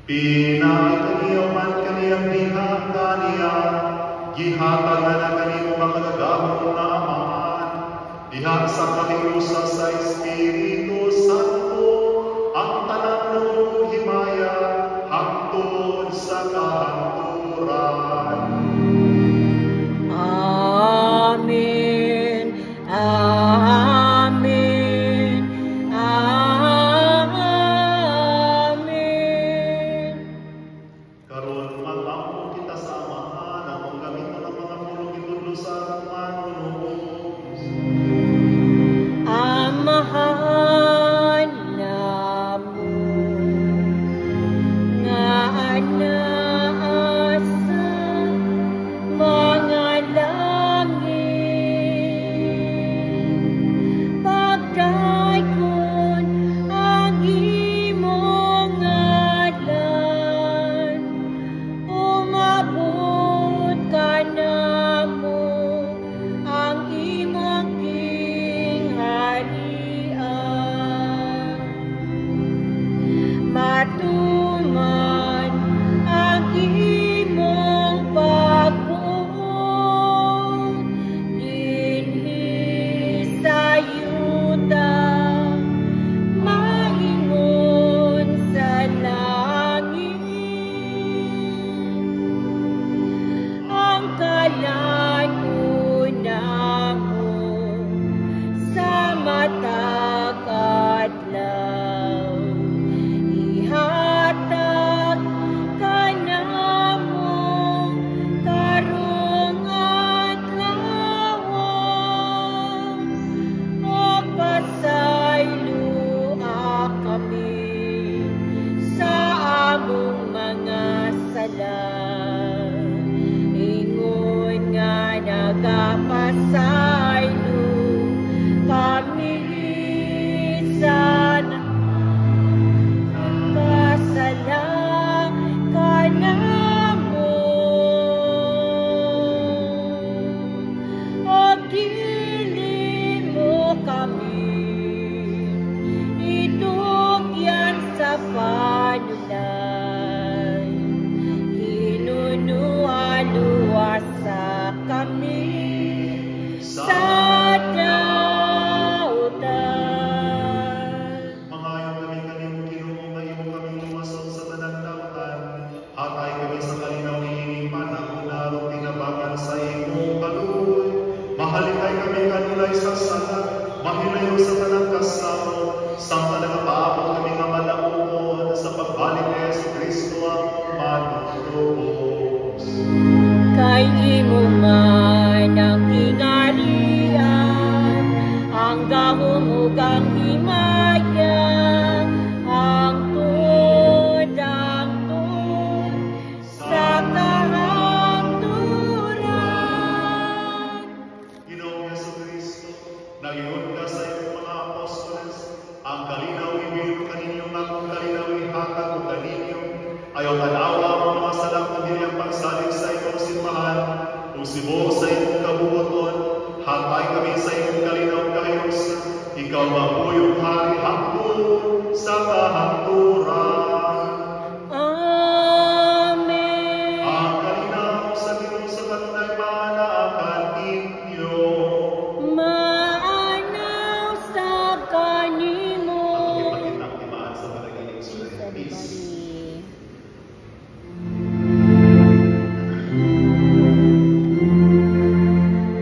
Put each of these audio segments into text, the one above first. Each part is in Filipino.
Pinakikaniyo man kaniyang diha kaniya, gihatag na kanimo makagagahon na amahan, diha sa kahiusa sa Espiritu Santo, ang tanan ng himaya, hangtod sa kahanturan. Amen. Amen. Amen. Karon magtampo kita sa amahan, ang gamiton ng mga pulong itudlo sa atong manunubos. Amahan namo nga anaa sa mga langit, pagdaykon ang imong ngalan, umabot ka namo ang imong kingharian. Matuman ang imong pagbuot dinhi sa yuta, maingon sa langit. Ang kalanon namo sa matag adlaw, ihatag ka namo karong adlaw, o pasayloa kami sa among mga sala, ingon nga nagapasaylo kami sa kasala ka namo, o dili mo kami itugyan sa panulay, hinunualuwasa kami sa dautan. Mangayon kami kanimo Ginoo nga imo kami lumasod sa tanang dautan, hatay kami sa kalinaw niining panahon aron tinabagan sa imong kaluoy. Mahalingay kami kanulay sa sala, mahilayo sa tanang kasamo, samtang nagapaabot kami nga malaumon sa pagbalik ni Jesu-Kristo ang manunubos. Kay imo man ang kingharian, ang gahom ug ang himaya, hangtod sa kahanturan. Ginoong Jesu-Kristo, nagingon ka sa iyong mga apostoles, ang kalinaw ibiyon kaninyong akong kalinaw ihatag ko kaninyo, ayaw tanawa ang mga salang na ang pagsalig sa iyong simbahan, kung sibo sa iyong kabubuton, hatay kami sa iyong kalinaw kahiyos, ikaw mabuyong hari hangtod sa kahanturan. Amen. Ang kalinaw sa Ginoo sa kanunay manaakan ninyo. Maanaw sa kanimo. At ipakitang timaan sa barangay sa peace.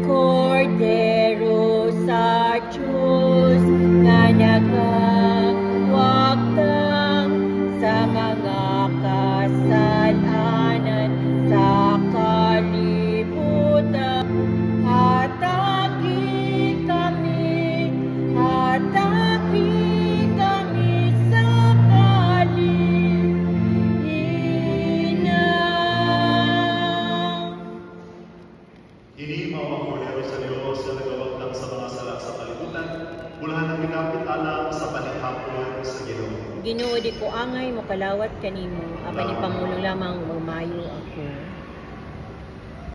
Cordero sa Diyos na nagawagtang sa mga kasalanan sa kalibutan, hatagi kami sa kalihinaw. Hinimaw ang Kordero sa Diyos na nagawagtang sa mga sala sa kalibutan, bulahan ang ginapit alam sa panihapon sa Ginoo. Ginoo, di ko angay mo kalawat kanimo, apan ipamulong lamang umayo ako.